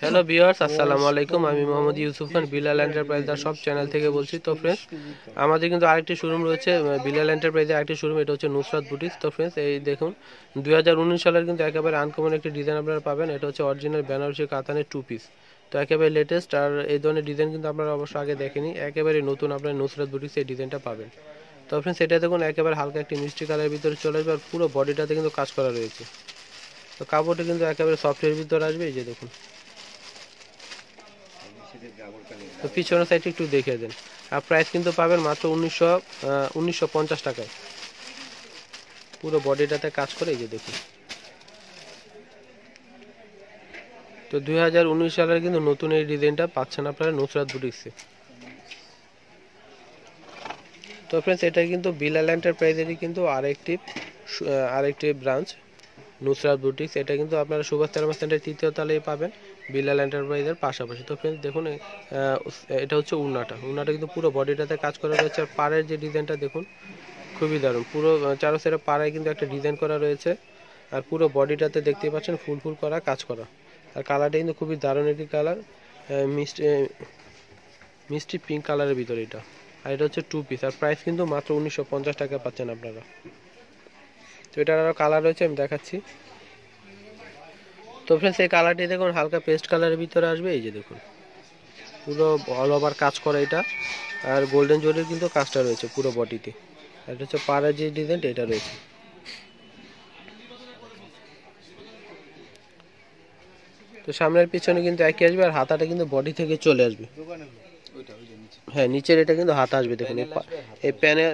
Hello viewers, আসসালামু আলাইকুম। আমি মোহাম্মদ ইউসুফ খান, বিলাল এন্টারপ্রাইজের সব চ্যানেল থেকে বলছি। তো ফ্রেন্ডস, আমাদের কিন্তু আরেকটি শোরুম রয়েছে বিলাল এন্টারপ্রাইজের আরেকটি শোরুম, এটা হচ্ছে নুসরাত বুটিক্স। তো ফ্রেন্ডস, এই দেখুন 2019 সালের কিন্তু একেবারে আনকমন একটি ডিজাইন আপনারা পাবেন। এটা হচ্ছে অরিজিনাল বেনারসি কাতানের টু পিস। তো একেবারে লেটেস্ট, আর এই ধরনের ডিজাইন কিন্তু আপনারা অবশ্যই আগে দেখেনি। একেবারে নতুন আপনার নুসরাত বুটিক্স এই ডিজাইনটা পাবেন। তো ফ্রেন্ডস, এটা দেখুন একেবারে হালকা একটি মিষ্টি কালারের ভিতরে চলে আসবে, আর পুরো বডিটাতে কিন্তু কাজ করা রয়েছে। তো কাপড়টা কিন্তু একেবারে সফটের ভিতরে আসবে, এই যে দেখুন। তো পিছনের সাইডে একটু দেখে দেন। আর প্রাইস কিন্তু পাবেন মাত্র 1950 টাকায়। পুরো বডিটাতে কাজ করে, এই যে দেখুন। তো 2019 সালের কিন্তু নতুন এই ডিজাইনটা পাচ্ছেন আপনারা নুসরাত বুটিক্সে। তো ফ্রেন্ডস, এটা কিন্তু বিলাল এন্টারপ্রাইজেরই কিন্তু আরেকটি ব্রাঞ্চ নুসরাত বুটিক্স। এটা কিন্তু আপনারা সুভাষ তেরমা সেন্টারের 3য় তলায় পাবেন, বিলাল এন্টারপ্রাইজের পাশাপাশি। তো ফ্রেন্ডস দেখুন, এটা হচ্ছে উন্নাটা কিন্তু পুরো বডিটাতে কাজ করা রয়েছে। আর পাড়ের যে ডিজাইনটা দেখুন, খুবই দারুণ। পুরো চারো সাইডে পাড়ায় কিন্তু একটা ডিজাইন করা রয়েছে, আর পুরো বডিটাতে দেখতে পাচ্ছেন ফুল করা কাজ করা। আর কালারটা কিন্তু খুবই দারুণ একটি কালার, মিষ্টি মিষ্টি পিঙ্ক কালারের ভিতরে এটা। আর এটা হচ্ছে টু পিস, আর প্রাইস কিন্তু মাত্র 1950 টাকা পাচ্ছেন আপনারা। তো এটার আরও কালার রয়েছে, আমি দেখাচ্ছি। তো ফ্রেন্ডস, এই কালারটি দেখুন হালকা পেস্ট কালারের ভিতরে আসবে, এই যে দেখুন। পুরো অল ওভার কাজ করা এটা, আর গোল্ডেন জরির কিন্তু কাজটা রয়েছে পুরো বডিতে। এটা হচ্ছে পাড়ার যে ডিজাইনটা এটা রয়েছে। তো সামনের পিছনে কিন্তু একই আসবে, আর হাতাটা কিন্তু বডি থেকে চলে আসবে। হ্যাঁ, নিচের এটা কিন্তু হাতা আসবে দেখুন। এই প্যানেল,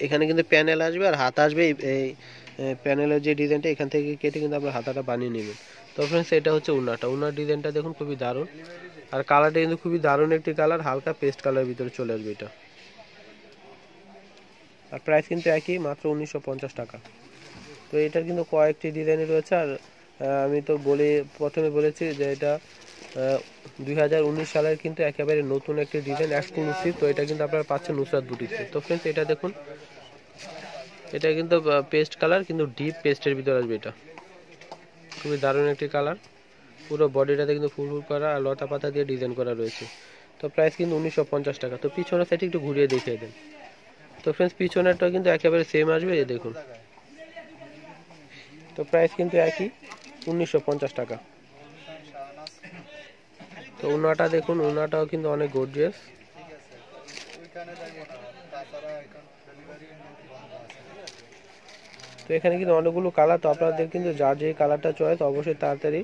এখানে কিন্তু প্যানেল আসবে, আর হাতা আসবে। এই প্যানেলের যে ডিজাইনটা এখান থেকে কেটে কিন্তু আপনার হাতাটা বানিয়ে নেবেন। তো ফ্রেন্ডস, এটা হচ্ছে উন্নার ডিজাইনটা দেখুন, খুবই দারুণ। আর কালারটা কিন্তু খুবই দারুণ একটি কালার, হালকা পেস্ট কালার ভিতরে চলে আসবে এটা। আর প্রাইস কিন্তু একই, মাত্র 1950 টাকা। তো এটার কিন্তু কয়েকটি ডিজাইন রয়েছে। আর আমি তো প্রথমে বলেছি যে এটা 2019 সালের কিন্তু একেবারে নতুন একটি ডিজাইন এক্সক্লুসিভ। তো এটা কিন্তু আপনারা পাচ্ছেন নুসরাত বুটিক্সে। তো ফ্রেন্ডস, এটা দেখুন, এটা কিন্তু পেস্ট কালার, কিন্তু ডিপ পেস্টের ভিতরে আসবে এটা। খুবই দারুণ একটি কালার। পুরো বডিটাতে কিন্তু ফুল করা আর লতা পাতা দিয়ে ডিজাইন করা রয়েছে। তো প্রাইস কিন্তু 1950 টাকা। তো পিছনের সাইডে একটু ঘুরিয়ে দেখিয়ে দেন। তো ফ্রেন্ডস, পিছনেরটা কিন্তু একেবারে সেম আসবে, এই দেখুন। তো প্রাইস কিন্তু একই, 1950 টাকা। তো উন্নাটা দেখুন, উন্নাটাও কিন্তু অনেক গর্জিয়াস। তো এখানে কিন্তু অনেকগুলো কালার। তো আপনাদের কিন্তু যার যে কালারটা চয়েস, অবশ্যই তাড়াতাড়ি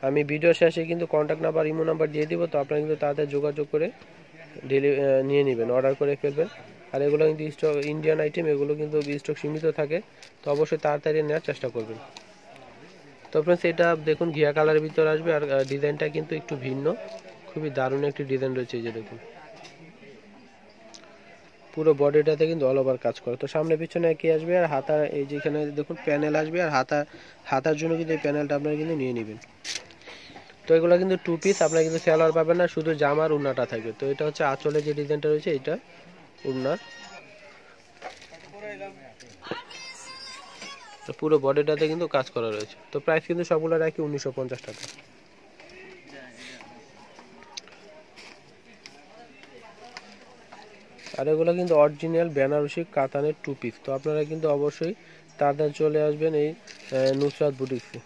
আমি ভিডিও শেষে কিন্তু কন্ট্যাক্ট নাম্বার, ইমো নাম্বার দিয়ে দিব। তো আপনারা কিন্তু তাড়াতাড়ি যোগাযোগ করে নিয়ে নেবেন, অর্ডার করে ফেলবেন। আর এগুলো কিন্তু স্টক ইন্ডিয়ান আইটেম, এগুলো কিন্তু স্টক সীমিত থাকে। তো অবশ্যই তাড়াতাড়ি নেওয়ার চেষ্টা করবেন। তো ফ্রেন্ডস, এটা দেখুন ঘিয়া কালারের ভিতরে আসবে, আর ডিজাইনটা কিন্তু একটু ভিন্ন, খুবই দারুণ একটি ডিজাইন রয়েছে, এই যে দেখুন। পুরো বডিটাতে কিন্তু অল ওভার কাজ করে। তো সামনে পিছনে একই আসবে, আর হাতা এই যেখানে দেখুন প্যানেল আসবে, আর হাতার জন্য কিন্তু এই প্যানেলটা আপনারা কিন্তু নিয়ে নেবেন। তো এগুলো কিন্তু টু পিস, আপনারা কিন্তু সেলোয়ার পাবেন না, শুধু জামার উন্নাটা থাকবে। তো এটা হচ্ছে আঁচলে যে ডিজাইনটা রয়েছে, এটা উন্নার। তো পুরো বডিটাতে কিন্তু কাজ করা রয়েছে। তো প্রাইস কিন্তু সবগুলো রাখি 1950 টাকা। আর এগুলো কিন্তু অরিজিনাল বেনারসি কাতানের টু পিস। তো আপনারা কিন্তু অবশ্যই তাড়াতাড়ি চলে আসবেন এই নুসরাত বুটিক্সে।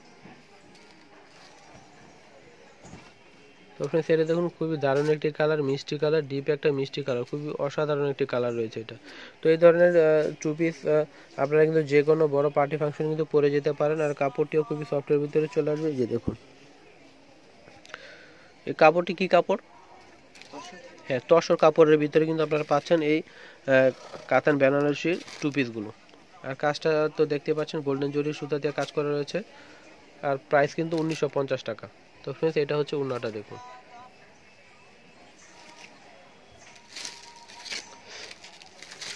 তো ফ্রেন্ডস, এটা দেখুন খুবই দারুণ একটি কালার, মিষ্টি কালার, ডিপ একটা মিষ্টি কালার, খুবই অসাধারণ একটি কালার রয়েছে এটা। তো এই ধরনের টু পিস আপনারা কিন্তু যে কোনো বড় পার্টি ফাংশন কিন্তু পরে যেতে পারেন। আর কাপড়টিও খুবই সফটের ভিতরে চলে আসবে, যে দেখুন। এই কাপড়টি কি কাপড়? হ্যাঁ, তসর কাপড়ের ভিতরে কিন্তু আপনারা পাচ্ছেন এই কাতান বেনারসির টু পিসগুলো। আর কাজটা তো দেখতে পাচ্ছেন, গোল্ডেন জরি সুতা দিয়ে কাজ করা রয়েছে। আর প্রাইস কিন্তু 1950 টাকা। তো ফ্রেন্ডস, এটা হচ্ছে উন্নাটা দেখুন।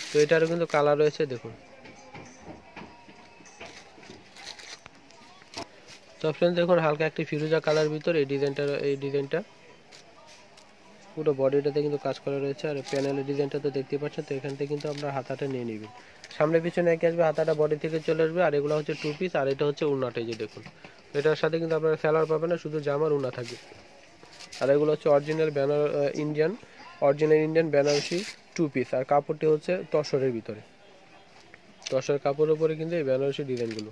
তো এটারও কিন্তু কালার রয়েছে দেখুন। তো ফ্রেন্ডস দেখুন, হালকা একটি ফিরোজা কালার ভিতর এই ডিজাইনটা পুরো বডিটাতে কিন্তু কাজ করা রয়েছে। আর প্যানেলের ডিজাইনটা তো দেখতে পাচ্ছেন। তো এখান থেকে কিন্তু আমরা হাতাটা নিয়ে নেবেন। সামনে পিছনে একে আসবে, হাতাটা বডি থেকে চলে আসবে। আর এগুলো হচ্ছে টু পিস, আর এটা হচ্ছে উন্নাটা, এই যে দেখুন। এটার সাথে কিন্তু আপনারা সেলোয়ার পাবেন না, শুধু জামার উন্না থাকবে। আর এগুলো হচ্ছে অরিজিনাল ইন্ডিয়ান বেনারসি 2 পিস। আর কাপড়টি হচ্ছে তসরের ভিতরে, তসর কাপড়ের উপরে কিন্তু এই বেনারসি ডিজাইনগুলো।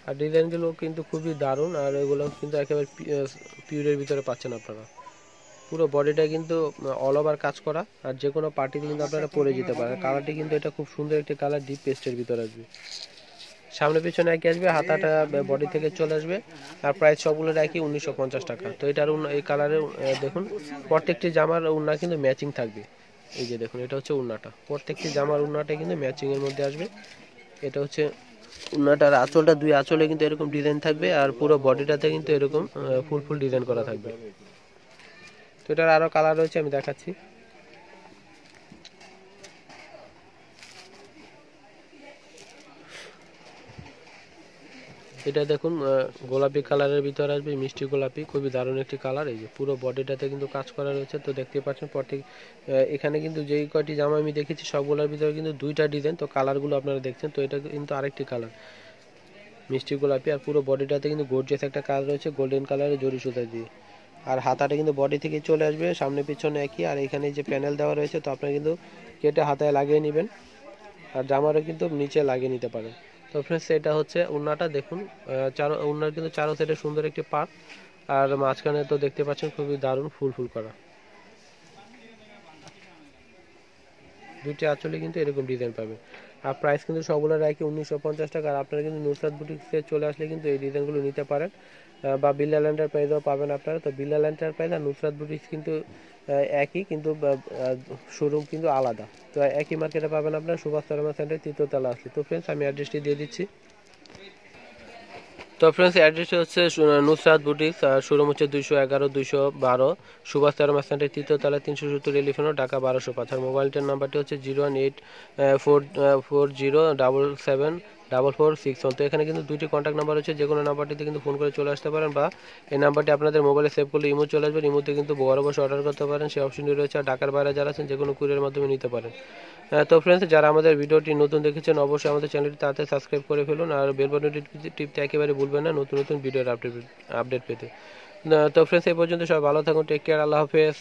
আর ডিজাইনগুলো কিন্তু খুবই দারুণ, আর এগুলো কিন্তু একেবারে পিওরের ভিতরে পাচ্ছেন আপনারা। পুরো বডিটা কিন্তু অল ওভার কাজ করা, আর যে কোনো পার্টিতে কিন্তু আপনারা পরে যেতে পারেন। কালারটি কিন্তু এটা খুব সুন্দর একটি কালার, ডিপ পেস্টের ভিতরে আসবে। সামনে পিছনে একই আসবে, হাতাটা বডি থেকে চলে আসবে। আর প্রাইস সবগুলোর একই 1950 টাকা। তো এটার এই কালারের দেখুন প্রত্যেকটি জামার উন্না কিন্তু ম্যাচিং থাকবে। এই যে দেখুন এটা হচ্ছে উন্নাটা, প্রত্যেকটি জামার উন্নাটা কিন্তু ম্যাচিং এর মধ্যে আসবে। এটা হচ্ছে উন্নাটার আঁচলটা, দুই আঁচলে কিন্তু এরকম ডিজাইন থাকবে, আর পুরো বডিটাতে কিন্তু এরকম ফুল ডিজাইন করা থাকবে। তো এটার আরো কালার রয়েছে, আমি দেখাচ্ছি। এটা দেখুন গোলাপি কালারের ভিতরে আসবে, মিষ্টি গোলাপি, খুবই দারুণ একটি কালার। এই যে পুরো বডিটাতে কিন্তু কাজ করা রয়েছে। তো দেখতে পাচ্ছেন প্রত্যেক এখানে কিন্তু যেই কয়টি জামা আমি দেখেছি সবগুলোর ভিতরে কিন্তু দুইটা ডিজাইন। তো কালারগুলো আপনারা দেখছেন, তো এটা কিন্তু আরেকটি কালার মিষ্টি গোলাপি। আর পুরো বডিটাতে কিন্তু গর্জিয়াস একটা কালার রয়েছে গোল্ডেন কালারের জরি সুতা দিয়ে। আর হাতাটা কিন্তু বডি থেকে চলে আসবে, সামনে পিছনে একই। আর এখানে যে প্যানেল দেওয়া রয়েছে, তো আপনারা কিন্তু কেটে হাতায় লাগিয়ে নেবেন, আর জামারও কিন্তু নিচে লাগিয়ে নিতে পারেন। তো ফ্রেন্ডস এটা হচ্ছে উন্নাটা, দেখুন উন্নার কিন্তু চারো সাইডে সুন্দর একটি পার্ট, আর মাঝখানে তো দেখতে পাচ্ছেন খুবই দারুণ ফুল করা। দুইটি আঁচলে কিন্তু এরকম ডিজাইন পাবেন। আর প্রাইস কিন্তু সবগুলোর একই 1950 টাকা। আর আপনারা কিন্তু নুসরাত বুটিক্সে চলে আসলে কিন্তু এই ডিজাইনগুলো নিতে পারেন, বা বিল্লাল এন্টারপ্রাইজও পাবেন আপনারা। তো বিল্লাল এন্টারপ্রাইজ আর নুসরাত বুটিক্স কিন্তু একই, কিন্তু শোরুম কিন্তু আলাদা। তো একই মার্কেটে পাবেন আপনারা সুভাষ শর্মা সেন্টার 3য় তলা আসলে। তো ফ্রেন্ডস আমি অ্যাড্রেসটি দিয়ে দিচ্ছি। তো ফ্রেন্ডস অ্যাড্রেসটা হচ্ছে নুসরাত বুটিক্স, শোরুম হচ্ছে 211-212 সুভাষ শর্মা সেন্টার 3য় তলা 370 এলিফেন্ট ঢাকা 1205। আর মোবাইলটার নাম্বারটি হচ্ছে 01840774461। তো এখানে কিন্তু দুইটি কন্ট্যাক্ট নাম্বার হচ্ছে, যে কোনো নাম্বারটিতে কিন্তু ফোন করে চলে আসতে পারেন, বা এই নাম্বারটি আপনাদের মোবাইলে সেভ করলে ইমো চলে আসবে, ইমোতে কিন্তু বড় বসে অর্ডার করতে পারেন, সেই অপশনটি রয়েছে। আর ঢাকার বাইরে যারা আছেন যে কোনো কুরিয়ারের মাধ্যমে নিতে পারেন। তো ফ্রেন্ডস যারা আমাদের ভিডিওটি নতুন দেখেছেন অবশ্যই আমাদের চ্যানেলটি তাড়াতাড়ি সাবস্ক্রাইব করে ফেলুন, আর বেল বাটনটি টিপতে একেবারে ভুলবেন না নতুন ভিডিওর আপডেট পেতে। তো ফ্রেন্ডস এই পর্যন্ত সবাই ভালো থাকুন, টেক কেয়ার, আল্লাহ হাফেজ।